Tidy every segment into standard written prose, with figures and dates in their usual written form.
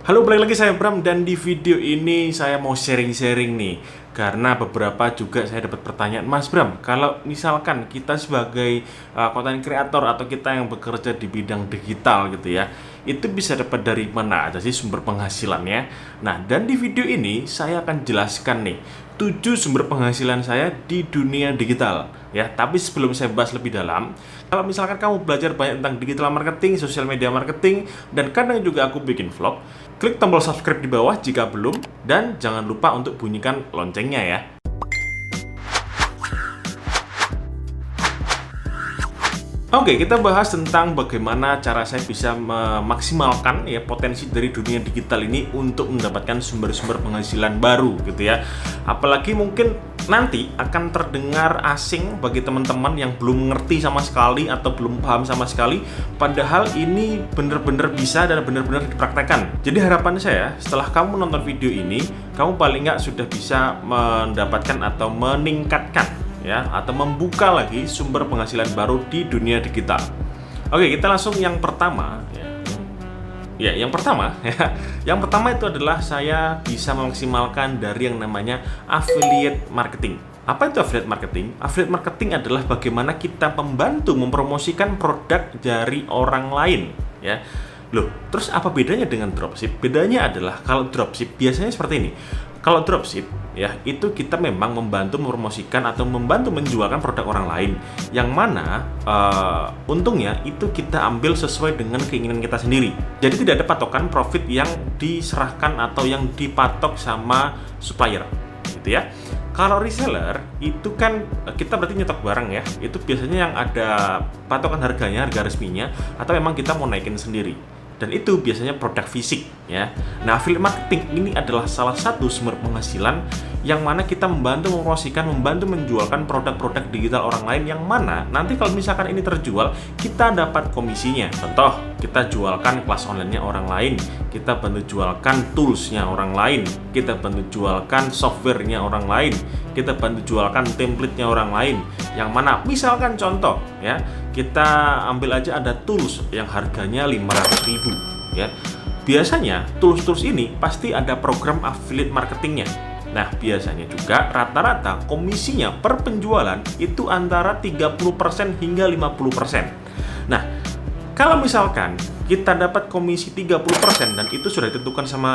Halo, balik lagi saya Bram dan di video ini saya mau sharing-sharing nih. Karena beberapa juga saya dapat pertanyaan, Mas Bram, kalau misalkan kita sebagai content creator atau kita yang bekerja di bidang digital gitu ya, itu bisa dapat dari mana aja sih sumber penghasilannya? Nah, dan di video ini saya akan jelaskan nih 7 sumber penghasilan saya di dunia digital ya. Tapi sebelum saya bahas lebih dalam, kalau misalkan kamu belajar banyak tentang digital marketing, social media marketing, dan kadang juga aku bikin vlog, klik tombol subscribe di bawah jika belum, dan jangan lupa untuk bunyikan loncengnya ya. Oke, kita bahas tentang bagaimana cara saya bisa memaksimalkan ya potensi dari dunia digital ini untuk mendapatkan sumber-sumber penghasilan baru gitu ya. Apalagi mungkin nanti akan terdengar asing bagi teman-teman yang belum ngerti sama sekali atau belum paham sama sekali, padahal ini benar-benar bisa dan benar-benar dipraktekkan. Jadi harapan saya setelah kamu nonton video ini, kamu paling nggak sudah bisa mendapatkan atau meningkatkan ya, atau membuka lagi sumber penghasilan baru di dunia digital. Oke, kita langsung yang pertama ya. Yang pertama ya. Yang pertama itu adalah saya bisa memaksimalkan dari yang namanya affiliate marketing. Apa itu affiliate marketing? Affiliate marketing adalah bagaimana kita membantu mempromosikan produk dari orang lain ya. Loh, terus apa bedanya dengan dropship? Bedanya adalah kalau dropship biasanya seperti ini. Kalau dropship ya, itu kita memang membantu mempromosikan atau membantu menjualkan produk orang lain, yang mana untungnya itu kita ambil sesuai dengan keinginan kita sendiri. Jadi tidak ada patokan profit yang diserahkan atau yang dipatok sama supplier gitu ya. Kalau reseller itu kan kita berarti nyetok barang ya, itu biasanya yang ada patokan harganya, harga resminya, atau memang kita mau naikin sendiri. Dan itu biasanya produk fisik ya. Nah, affiliate marketing ini adalah salah satu sumber penghasilan yang mana kita membantu mempromosikan, membantu menjualkan produk-produk digital orang lain, yang mana nanti kalau misalkan ini terjual, kita dapat komisinya. Contoh, kita jualkan kelas online-nya orang lain, kita bantu jualkan tools-nya orang lain, kita bantu jualkan software-nya orang lain, kita bantu jualkan template-nya orang lain. Yang mana misalkan contoh ya, kita ambil aja ada tools yang harganya 500.000 ya. Biasanya tools-tools ini pasti ada program affiliate marketingnya. Nah, biasanya juga rata-rata komisinya per penjualan itu antara 30% hingga 50%. Nah, kalau misalkan kita dapat komisi 30% dan itu sudah ditentukan sama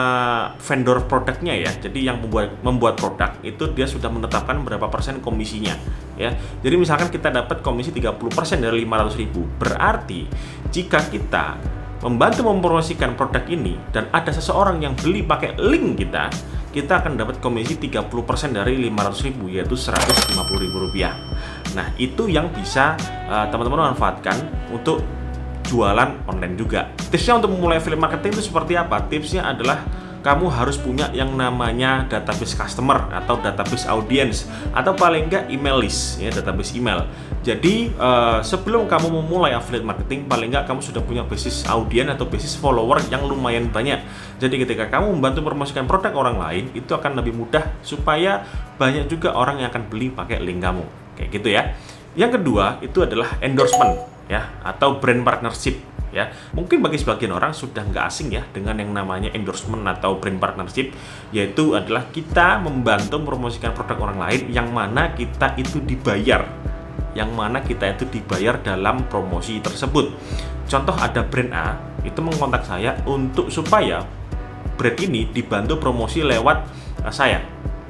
vendor produknya ya. Jadi yang membuat produk itu dia sudah menetapkan berapa persen komisinya ya. Jadi misalkan kita dapat komisi 30% dari 500.000. Berarti jika kita membantu mempromosikan produk ini dan ada seseorang yang beli pakai link kita akan dapat komisi 30% dari 500.000, yaitu Rp150.000. Nah, itu yang bisa teman-teman manfaatkan untuk jualan online juga. Tipsnya untuk memulai affiliate marketing itu seperti apa? Tipsnya adalah kamu harus punya yang namanya database customer atau database audience, atau paling enggak email list ya, database email. Jadi sebelum kamu memulai affiliate marketing, paling enggak kamu sudah punya basis audiens atau basis follower yang lumayan banyak. Jadi ketika kamu membantu promosikan produk orang lain, itu akan lebih mudah supaya banyak juga orang yang akan beli pakai link kamu. Kayak gitu ya. Yang kedua itu adalah endorsement ya, atau brand partnership ya. Mungkin bagi sebagian orang sudah nggak asing ya dengan yang namanya endorsement atau brand partnership, yaitu adalah kita membantu mempromosikan produk orang lain yang mana kita itu dibayar dalam promosi tersebut. Contoh, ada brand A itu mengkontak saya untuk supaya brand ini dibantu promosi lewat saya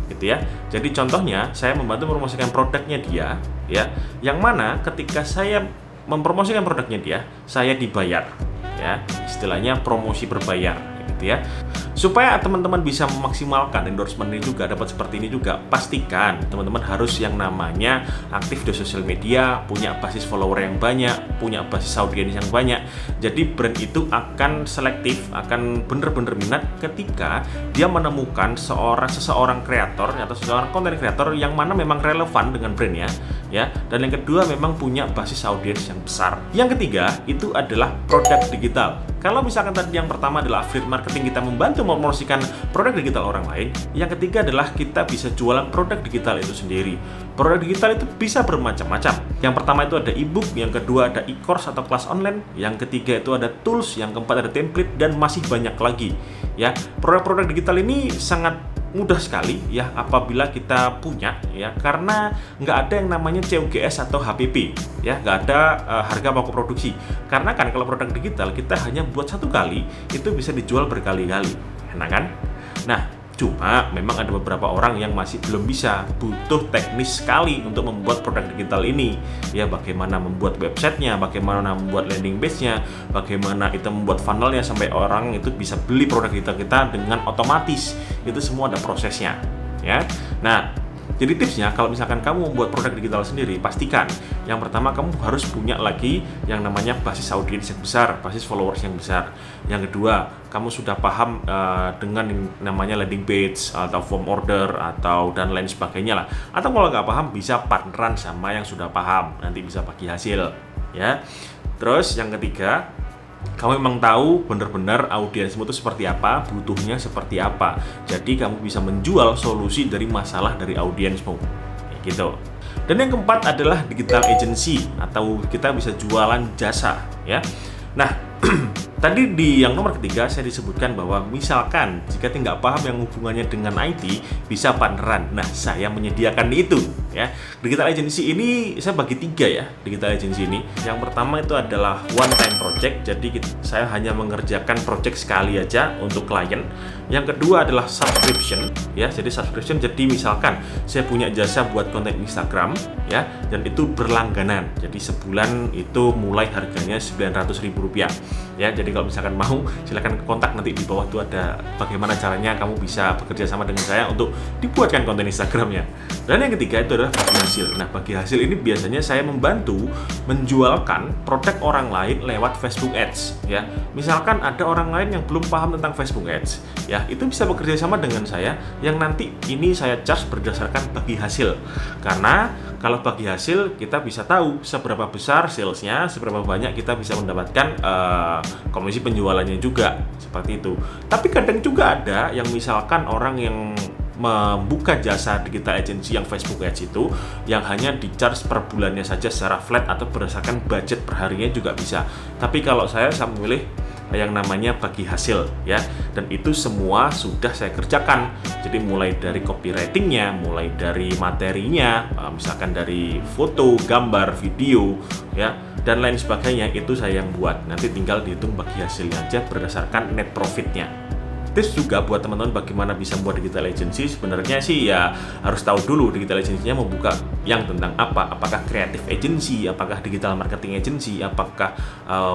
gitu ya. Jadi contohnya saya membantu mempromosikan produknya dia ya, yang mana ketika saya mempromosikan produknya dia, saya dibayar ya, istilahnya promosi berbayar gitu ya. Supaya teman-teman bisa memaksimalkan endorsement ini juga, dapat seperti ini juga, pastikan teman-teman harus yang namanya aktif di sosial media, punya basis follower yang banyak, punya basis audiens yang banyak. Jadi brand itu akan selektif, akan benar-benar minat ketika dia menemukan seseorang kreator atau seseorang content creator yang mana memang relevan dengan brandnya ya. Dan yang kedua memang punya basis audiens yang besar. Yang ketiga itu adalah produk digital. Kalau misalkan tadi yang pertama adalah affiliate marketing, kita membantu mempromosikan produk digital orang lain. Yang ketiga adalah kita bisa jualan produk digital itu sendiri. Produk digital itu bisa bermacam-macam. Yang pertama itu ada e-book, yang kedua ada e-course atau kelas online, yang ketiga itu ada tools, yang keempat ada template, dan masih banyak lagi. Ya, produk-produk digital ini sangat mudah sekali ya apabila kita punya ya, karena nggak ada yang namanya COGS atau HPP ya, nggak ada harga pokok produksi, karena kan kalau produk digital kita hanya buat satu kali itu bisa dijual berkali-kali, enak kan? Nah, cuma memang ada beberapa orang yang masih belum bisa, butuh teknis sekali untuk membuat produk digital ini ya, bagaimana membuat websitenya, bagaimana membuat landing page-nya, bagaimana kita membuat funnelnya sampai orang itu bisa beli produk digital kita dengan otomatis. Itu semua ada prosesnya ya. Nah, jadi tipsnya kalau misalkan kamu membuat produk digital sendiri, pastikan yang pertama kamu harus punya lagi yang namanya basis audiens yang besar, basis followers yang besar. Yang kedua, kamu sudah paham dengan yang namanya landing page atau form order atau dan lain sebagainya lah. Atau kalau nggak paham bisa partneran sama yang sudah paham, nanti bisa bagi hasil ya. Terus yang ketiga, kamu memang tahu benar-benar audiensmu itu seperti apa, butuhnya seperti apa. Jadi kamu bisa menjual solusi dari masalah dari audiensmu, gitu. Dan yang keempat adalah digital agency atau kita bisa jualan jasa, ya. Nah, tadi di yang nomor ketiga saya disebutkan bahwa misalkan jika tidak paham yang hubungannya dengan IT, bisa partneran. Nah, saya menyediakan itu ya. Digital agency ini saya bagi tiga ya, digital agency ini. Yang pertama itu adalah one time project, jadi saya hanya mengerjakan project sekali aja untuk klien. Yang kedua adalah subscription ya, jadi subscription, jadi misalkan saya punya jasa buat konten Instagram ya, dan itu berlangganan, jadi sebulan itu mulai harganya Rp900.000 ya. Jadi kalau misalkan mau, silakan kontak, nanti di bawah itu ada bagaimana caranya kamu bisa bekerja sama dengan saya untuk dibuatkan konten Instagramnya. Dan yang ketiga itu adalah bagi hasil. Nah, bagi hasil ini biasanya saya membantu menjualkan produk orang lain lewat Facebook Ads ya. Misalkan ada orang lain yang belum paham tentang Facebook Ads ya, itu bisa bekerja sama dengan saya, yang nanti ini saya charge berdasarkan bagi hasil. Karena kalau bagi hasil kita bisa tahu seberapa besar salesnya, seberapa banyak kita bisa mendapatkan komisi penjualannya juga, seperti itu. Tapi kadang juga ada yang misalkan orang yang membuka jasa digital agency yang Facebook Ads itu yang hanya di charge per bulannya saja secara flat atau berdasarkan budget per harinya juga bisa. Tapi kalau saya memilih yang namanya bagi hasil ya, dan itu semua sudah saya kerjakan. Jadi mulai dari copywritingnya, mulai dari materinya, misalkan dari foto, gambar, video ya, dan lain sebagainya, itu saya yang buat. Nanti tinggal dihitung bagi hasilnya aja berdasarkan net profitnya. Tips juga buat teman-teman bagaimana bisa membuat digital agency, sebenarnya sih ya harus tahu dulu digital agency-nya mau buka yang tentang apa, apakah creative agency, apakah digital marketing agency, apakah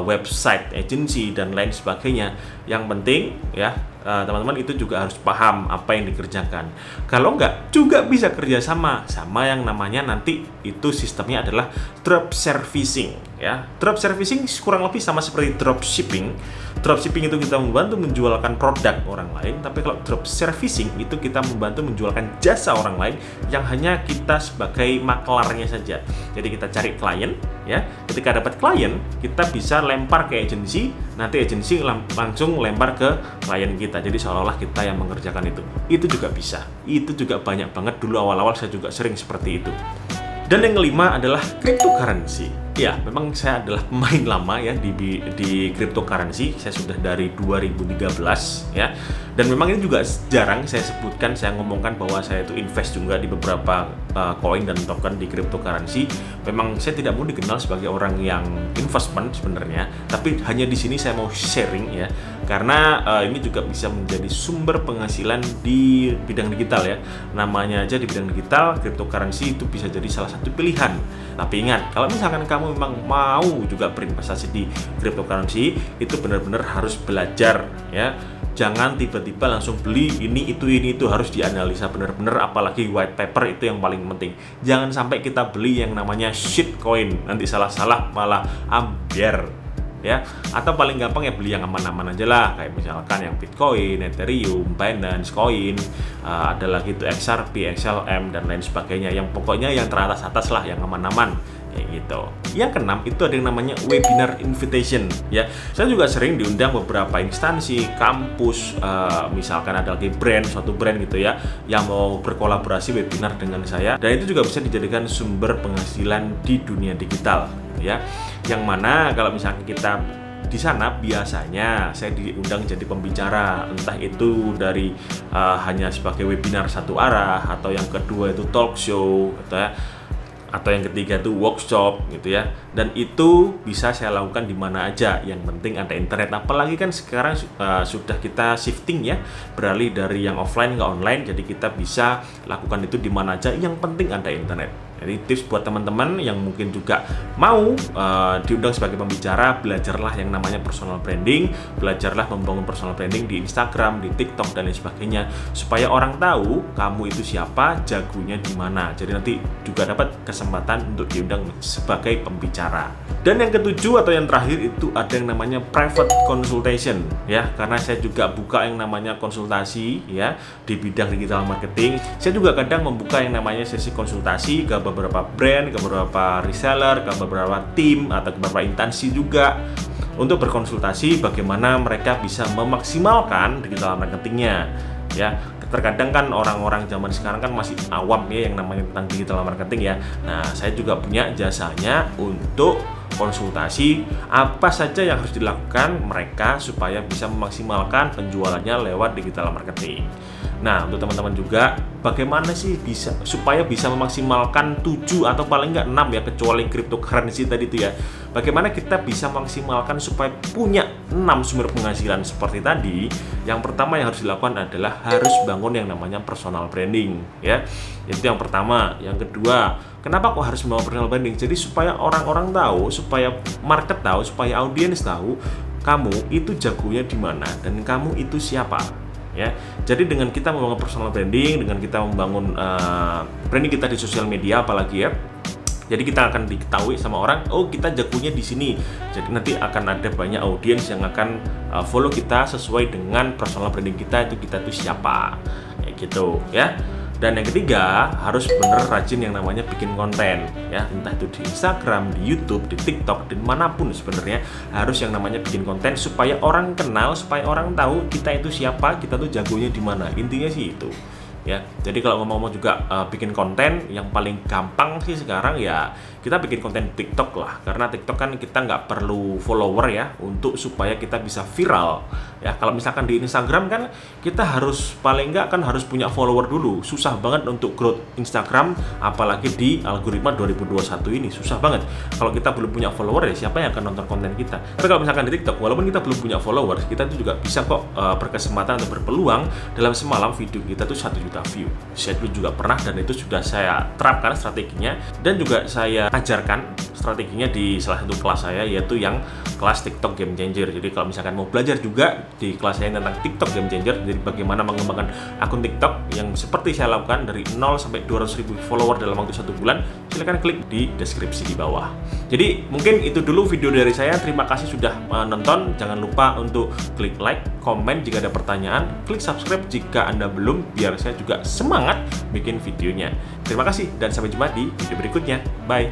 website agency, dan lain sebagainya. Yang penting ya teman-teman itu juga harus paham apa yang dikerjakan. Kalau enggak, juga bisa kerjasama sama yang namanya nanti itu sistemnya adalah drop servicing ya. Drop servicing kurang lebih sama seperti drop shipping. Drop shipping itu kita membantu menjualkan produk orang lain, tapi kalau drop servicing itu kita membantu menjualkan jasa orang lain yang hanya kita sebagai maklarnya saja. Jadi kita cari klien ya, ketika dapat klien kita bisa lempar ke agensi, nanti agensi langsung lempar ke klien kita. Jadi seolah-olah kita yang mengerjakan itu juga bisa. Itu juga banyak banget, dulu awal-awal saya juga sering seperti itu. Dan yang kelima adalah cryptocurrency. Ya, memang saya adalah pemain lama ya di cryptocurrency. Saya sudah dari 2013 ya. Dan memang ini juga jarang saya sebutkan, saya ngomongkan bahwa saya itu invest juga di beberapa koin dan token di cryptocurrency. Memang saya tidak mau dikenal sebagai orang yang investment sebenarnya, tapi hanya di sini saya mau sharing ya. Karena ini juga bisa menjadi sumber penghasilan di bidang digital ya. Namanya aja di bidang digital, cryptocurrency itu bisa jadi salah satu pilihan. Tapi ingat, kalau misalkan kamu memang mau juga berinvestasi di cryptocurrency, itu benar-benar harus belajar ya. Jangan tiba-tiba langsung beli ini itu harus dianalisa benar-benar, apalagi white paper itu yang paling penting. Jangan sampai kita beli yang namanya shitcoin, nanti salah-salah malah ambiar ya, atau paling gampang ya beli yang aman-aman aja lah, kayak misalkan yang Bitcoin, Ethereum, Binance Coin, ada lagi itu XRP, XLM dan lain sebagainya. Yang pokoknya yang teratas-atas lah, yang aman-aman kayak gitu. Yang keenam itu ada yang namanya webinar invitation ya. Saya juga sering diundang beberapa instansi, kampus, misalkan ada lagi suatu brand gitu ya, yang mau berkolaborasi webinar dengan saya, dan itu juga bisa dijadikan sumber penghasilan di dunia digital ya. Yang mana kalau misalnya kita di sana biasanya saya diundang jadi pembicara, entah itu dari hanya sebagai webinar satu arah, atau yang kedua itu talk show gitu ya, atau yang ketiga itu workshop gitu ya. Dan itu bisa saya lakukan di mana aja, yang penting ada internet. Apalagi kan sekarang sudah kita shifting ya, beralih dari yang offline ke online, jadi kita bisa lakukan itu di mana aja, yang penting ada internet. Jadi tips buat teman-teman yang mungkin juga mau diundang sebagai pembicara, belajarlah yang namanya personal branding, belajarlah membangun personal branding di Instagram, di TikTok dan lain sebagainya, supaya orang tahu kamu itu siapa, jagonya di mana. Jadi nanti juga dapat kesempatan untuk diundang sebagai pembicara. Dan yang ketujuh atau yang terakhir itu ada yang namanya private consultation ya, karena saya juga buka yang namanya konsultasi ya di bidang digital marketing. Saya juga kadang membuka yang namanya sesi konsultasi ke beberapa brand, ke beberapa reseller, ke beberapa tim atau ke beberapa instansi juga, untuk berkonsultasi bagaimana mereka bisa memaksimalkan digital marketingnya ya. Terkadang kan orang-orang zaman sekarang kan masih awam ya yang namanya tentang digital marketing ya. Nah, saya juga punya jasanya untuk konsultasi apa saja yang harus dilakukan mereka supaya bisa memaksimalkan penjualannya lewat digital marketing. Nah, untuk teman-teman juga, bagaimana sih supaya bisa memaksimalkan 7 atau paling nggak 6 ya, kecuali cryptocurrency tadi itu ya. Bagaimana kita bisa maksimalkan supaya punya 6 sumber penghasilan seperti tadi? Yang pertama yang harus dilakukan adalah harus bangun yang namanya personal branding ya. Itu yang pertama. Yang kedua, kenapa kok harus membangun personal branding? Jadi supaya orang-orang tahu, supaya market tahu, supaya audiens tahu kamu itu jagonya di mana dan kamu itu siapa. Ya, jadi dengan kita membangun personal branding, dengan kita membangun branding kita di sosial media apalagi ya, jadi kita akan diketahui sama orang, oh kita jagonya di sini. Jadi nanti akan ada banyak audiens yang akan follow kita sesuai dengan personal branding kita itu siapa, kayak gitu ya. Dan yang ketiga, harus bener rajin yang namanya bikin konten ya, entah itu di Instagram, di YouTube, di TikTok, dan manapun sebenarnya harus yang namanya bikin konten supaya orang kenal, supaya orang tahu kita itu siapa, kita tuh jagonya di mana. Intinya sih itu. Ya, jadi kalau ngomong-ngomong juga bikin konten yang paling gampang sih sekarang ya kita bikin konten TikTok lah, karena TikTok kan kita nggak perlu follower ya untuk supaya kita bisa viral ya. Kalau misalkan di Instagram kan kita harus paling nggak kan harus punya follower dulu, susah banget untuk growth Instagram apalagi di algoritma 2021 ini susah banget. Kalau kita belum punya follower ya siapa yang akan nonton konten kita. Tapi kalau misalkan di TikTok walaupun kita belum punya followers, kita tuh juga bisa kok berkesempatan atau berpeluang dalam semalam video kita tuh 1 juta view. Saya juga pernah dan itu sudah saya terapkan strateginya dan juga saya ajarkan strateginya di salah satu kelas saya, yaitu yang kelas TikTok Game Changer. Jadi kalau misalkan mau belajar juga di kelas saya tentang TikTok Game Changer, jadi bagaimana mengembangkan akun TikTok yang seperti saya lakukan dari 0 sampai 200.000 follower dalam waktu 1 bulan, silahkan klik di deskripsi di bawah. Jadi mungkin itu dulu video dari saya. Terima kasih sudah menonton. Jangan lupa untuk klik like, komen jika ada pertanyaan, klik subscribe jika Anda belum, biar saya juga semangat bikin videonya. Terima kasih dan sampai jumpa di video berikutnya. Bye.